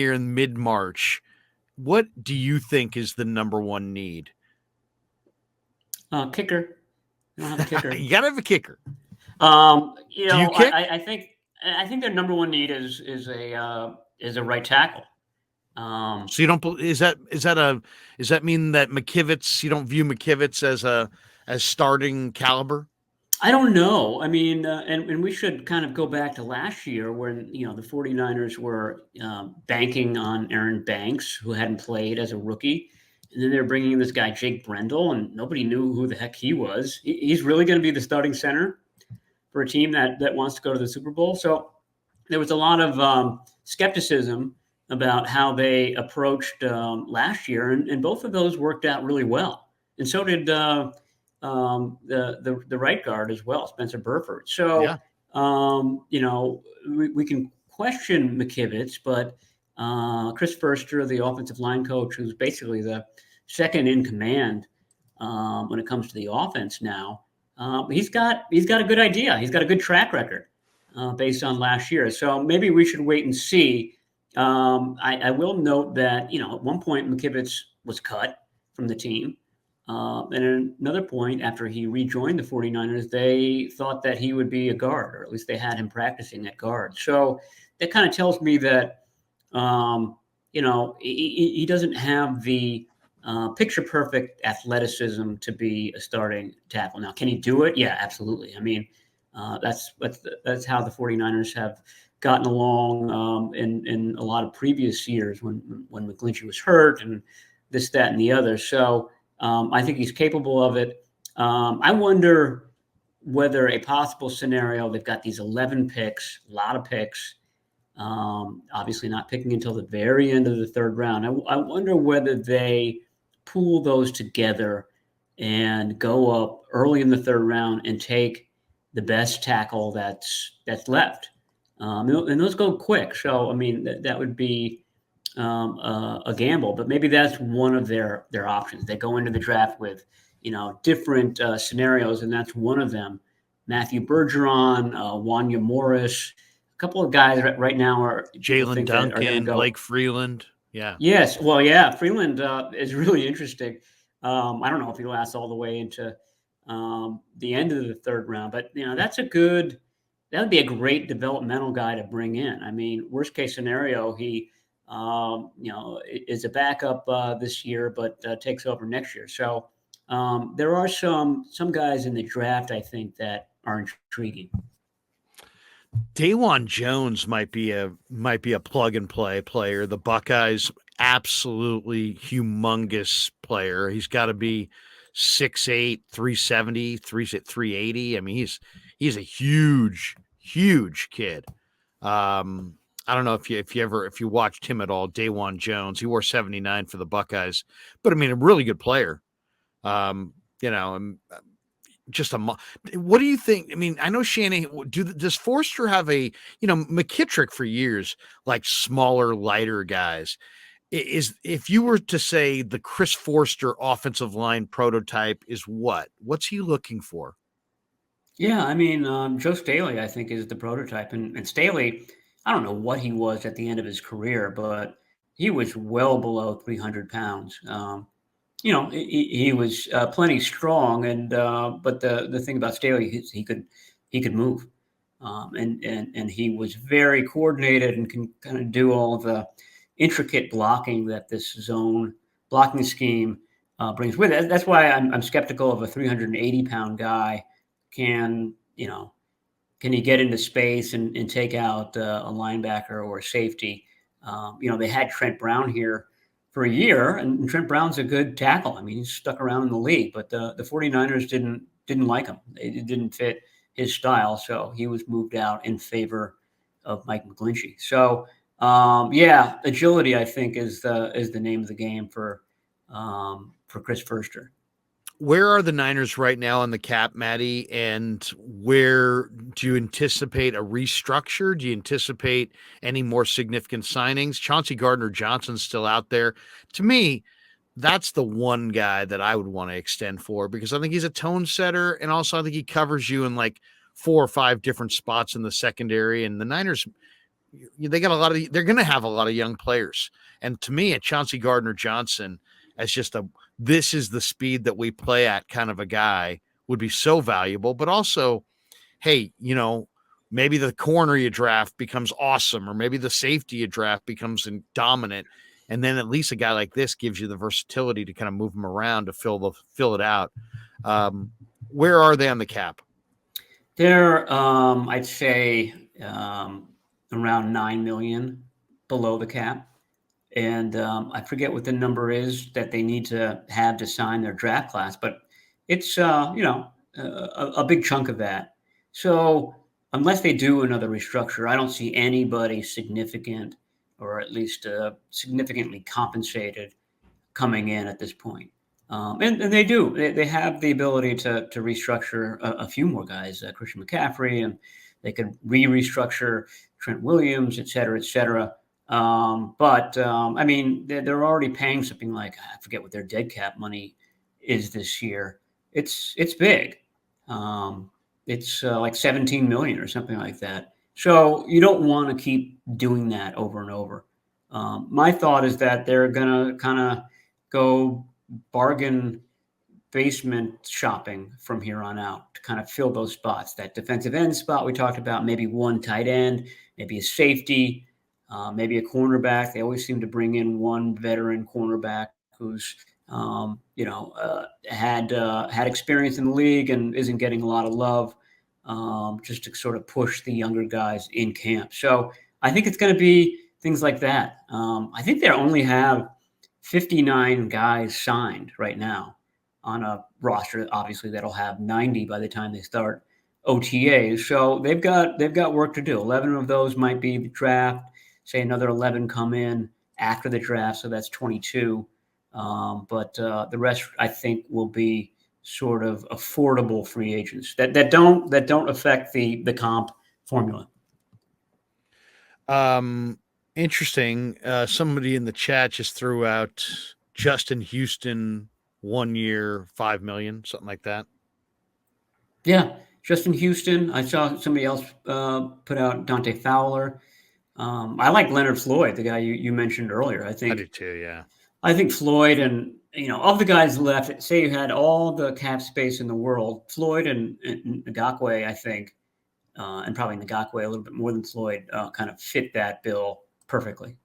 here in mid-March, what do you think is the number one need? Kicker. They don't have a kicker. You got to have a kicker. You Do you know, kick? I think their number one need is a right tackle. So you don't does that mean that McKivitz, you don't view McKivitz as starting caliber? I don't know. I mean, and we should kind of go back to last year when, the 49ers were banking on Aaron Banks, who hadn't played as a rookie. And then they're bringing in this guy, Jake Brendel, and nobody knew who the heck he was. He's really going to be the starting center for a team that wants to go to the Super Bowl. So there was a lot of skepticism about how they approached last year, and both of those worked out really well. And so did the right guard as well, Spencer Burford. So Yeah. we can question McKivitz, but Chris Furster, the offensive line coach, who's basically the second in command when it comes to the offense now, he's got a good idea. He's got a good track record based on last year. So maybe we should wait and see. I will note that at one point McKivitz was cut from the team. And at another point, after he rejoined the 49ers, they thought that he would be a guard, or at least they had him practicing at guard. So that kind of tells me that, he doesn't have the picture perfect athleticism to be a starting tackle. Now, can he do it? Yeah, absolutely. I mean, that's how the 49ers have gotten along in a lot of previous years when McGlinchey was hurt and this, that, and the other. So I think he's capable of it. I wonder whether a possible scenario, they've got these 11 picks, a lot of picks, obviously not picking until the very end of the third round. I wonder whether they pool those together and go up early in the third round and take the best tackle that's left. And those go quick. So, I mean, that would be a gamble, but maybe that's one of their options. They go into the draft with different scenarios, and that's one of them. Matthew Bergeron, Wanya Morris, a couple of guys right now are people Jalen think that are going to Duncan, go. Blake Freeland. Yeah. Yes, well, yeah, Freeland is really interesting. I don't know if he lasts all the way into the end of the third round, but that would be a great developmental guy to bring in. I mean, worst case scenario, he is a backup this year, but takes over next year. So there are some guys in the draft I think that are intriguing. Dawan Jones might be a plug and play player. The Buckeyes absolutely humongous player. He's got to be 6'8", 370, 380. I mean, he's a huge kid. I don't know if you watched him at all, Dawan Jones. He wore 79 for the Buckeyes, but I mean, a really good player. Just what do you think? I mean, I know Shanahan. Does Forster have McKittrick for years, like smaller, lighter guys? If you were to say the Chris Forster offensive line prototype is what's he looking for? Yeah, I mean, Joe Staley, I think, is the prototype, and Staley, I don't know what he was at the end of his career, but he was well below 300 pounds. He was plenty strong, and but the thing about Staley is he could move, and he was very coordinated and can kind of do all the intricate blocking that this zone blocking scheme brings with it. That's why I'm skeptical of a 380-pound guy. Can he get into space and take out a linebacker or a safety? They had Trent Brown here for a year, and Trent Brown's a good tackle. I mean, he's stuck around in the league, but the 49ers didn't like him. It didn't fit his style, so he was moved out in favor of Mike McGlinchey. So, agility, I think, is the name of the game for Chris Furster. Where are the Niners right now on the cap, Matty? And where do you anticipate a restructure? Do you anticipate any more significant signings? Chauncey Gardner-Johnson's still out there. To me, that's the one guy that I would want to extend for, because I think he's a tone setter, and also I think he covers you in like 4 or 5 different spots in the secondary. And the Niners, they got a lot of, they're going to have a lot of young players. And to me, a Chauncey Gardner-Johnson as just this is the speed that we play at kind of a guy would be so valuable. But also, hey, maybe the corner you draft becomes awesome, or maybe the safety you draft becomes dominant. And then at least a guy like this gives you the versatility to kind of move them around to fill it out. Where are they on the cap? They're, I'd say, around 9 million below the cap. And I forget what the number is that they need to have to sign their draft class, but it's a big chunk of that. So unless they do another restructure, I don't see anybody significant, or at least significantly compensated, coming in at this point. And they do. They have the ability to restructure a few more guys, Christian McCaffrey, and they could restructure Trent Williams, et cetera, et cetera. I mean, they're already paying something like, I forget what their dead cap money is this year. It's big. It's like 17 million or something like that. So you don't want to keep doing that over and over. My thought is that they're gonna kind of go bargain basement shopping from here on out to kind of fill those spots. That defensive end spot we talked about, maybe one tight end, maybe a safety, maybe a cornerback. They always seem to bring in one veteran cornerback who's had experience in the league and isn't getting a lot of love, just to sort of push the younger guys in camp. So I think it's going to be things like that. I think they only have 59 guys signed right now on a roster, obviously that'll have 90 by the time they start OTAs. So they've got work to do. 11 of those might be the draft. Say another 11 come in after the draft, so that's 22. But the rest, I think, will be sort of affordable free agents that don't affect the comp formula. Interesting. Somebody in the chat just threw out Justin Houston 1 year, 5 million, something like that. Yeah, Justin Houston. I saw somebody else put out Dante Fowler. I like Leonard Floyd, the guy you mentioned earlier. I do too. Yeah. I think Floyd, and of the guys left, say you had all the cap space in the world, Floyd and Ngakoue, I think, and probably Ngakoue a little bit more than Floyd, kind of fit that bill perfectly.